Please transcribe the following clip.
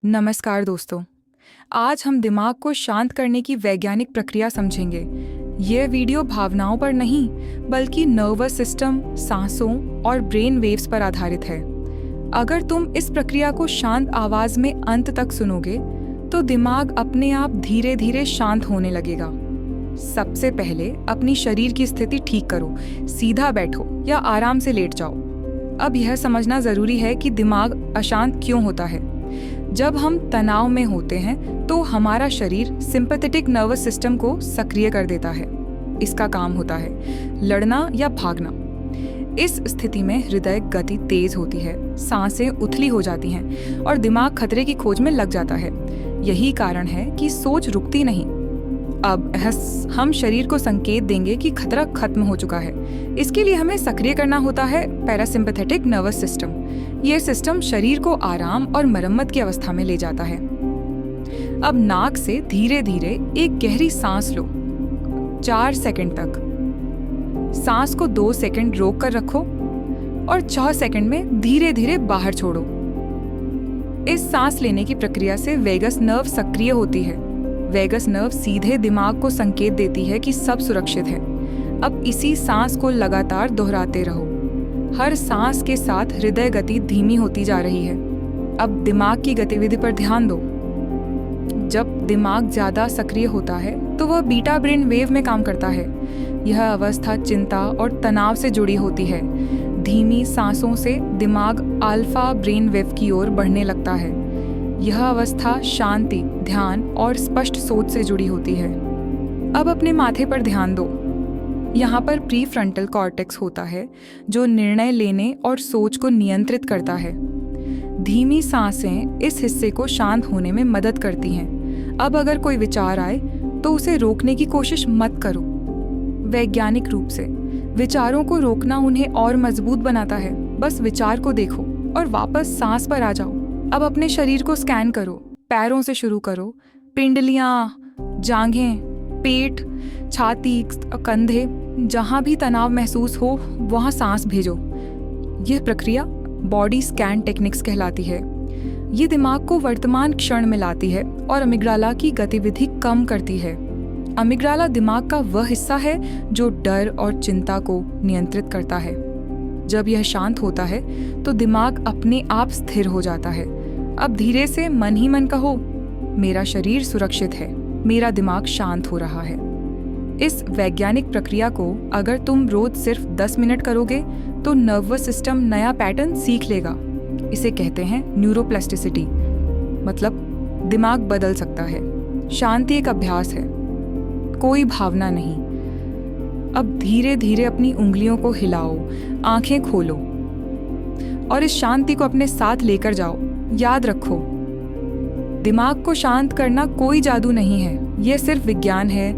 नमस्कार दोस्तों। आज हम दिमाग को शांत करने की वैज्ञानिक प्रक्रिया समझेंगे। ये वीडियो भावनाओं पर नहीं, बल्कि नर्वस सिस्टम, सांसों और ब्रेन वेव्स पर आधारित है। अगर तुम इस प्रक्रिया को शांत आवाज में अंत तक सुनोगे, तो दिमाग अपने आप धीरे धीरे शांत होने लगेगा। सबसे पहले अपनी शरीर की स्थिति ठीक करो। सीधा बैठो या आराम से लेट जाओ। अब यह समझना जरूरी है कि दिमाग अशांत क्यों होता है। जब हम तनाव में होते हैं तो हमारा शरीर सिंपैथेटिक नर्वस सिस्टम को सक्रिय कर देता है। इसका काम होता है लड़ना या भागना। इस स्थिति में हृदय गति तेज होती है, सांसें उथली हो जाती हैं और दिमाग खतरे की खोज में लग जाता है। यही कारण है कि सोच रुकती नहीं। अब हम शरीर को संकेत देंगे कि खतरा खत्म हो चुका है। इसके लिए हमें सक्रिय करना होता है पैरासिम्पैथेटिक नर्वस सिस्टम। यह सिस्टम शरीर को आराम और मरम्मत की अवस्था में ले जाता है। अब नाक से धीरे धीरे एक गहरी सांस लो, 4 सेकंड तक। सांस को 2 सेकंड रोक कर रखो और 6 सेकंड में धीरे धीरे बाहर छोड़ो। इस सांस लेने की प्रक्रिया से वेगस नर्व सक्रिय होती है। वेगस नर्व सीधे दिमाग को संकेत देती है कि सब सुरक्षित है। अब इसी सांस को लगातार दोहराते रहो। हर सांस के साथ हृदय गति धीमी होती जा रही है। अब दिमाग की गतिविधि पर ध्यान दो। जब दिमाग ज्यादा सक्रिय होता है तो वह बीटा ब्रेन वेव में काम करता है। यह अवस्था चिंता और तनाव से जुड़ी होती है। धीमी सांसों से दिमाग अल्फा ब्रेन वेव की ओर बढ़ने लगता है। यह अवस्था शांति, ध्यान और स्पष्ट सोच से जुड़ी होती है। अब अपने माथे पर ध्यान दो। यहाँ पर प्रीफ्रंटल कॉर्टेक्स होता है, जो निर्णय लेने और सोच को नियंत्रित करता है। धीमी सांसें इस हिस्से को शांत होने में मदद करती हैं। अब अगर कोई विचार आए तो उसे रोकने की कोशिश मत करो। वैज्ञानिक रूप से विचारों को रोकना उन्हें और मजबूत बनाता है। बस विचार को देखो और वापस सांस पर आ जाओ। अब अपने शरीर को स्कैन करो। पैरों से शुरू करो। पिंडलियां, जांघें, पेट, छाती, कंधे, जहां भी तनाव महसूस हो वहां सांस भेजो। यह प्रक्रिया बॉडी स्कैन टेक्निक्स कहलाती है। ये दिमाग को वर्तमान क्षण में लाती है और अमिग्डाला की गतिविधि कम करती है। अमिग्डाला दिमाग का वह हिस्सा है जो डर और चिंता को नियंत्रित करता है। जब यह शांत होता है तो दिमाग अपने आप स्थिर हो जाता है। अब धीरे से मन ही मन कहो, मेरा शरीर सुरक्षित है, मेरा दिमाग शांत हो रहा है। इस वैज्ञानिक प्रक्रिया को अगर तुम रोज सिर्फ 10 मिनट करोगे तो नर्वस सिस्टम नया पैटर्न सीख लेगा। इसे कहते हैं न्यूरोप्लास्टिसिटी, मतलब दिमाग बदल सकता है। शांति एक अभ्यास है, कोई भावना नहीं। अब धीरे धीरे अपनी उंगलियों को हिलाओ, आंखें खोलो और इस शांति को अपने साथ लेकर जाओ। याद रखो, दिमाग को शांत करना कोई जादू नहीं है, यह सिर्फ विज्ञान है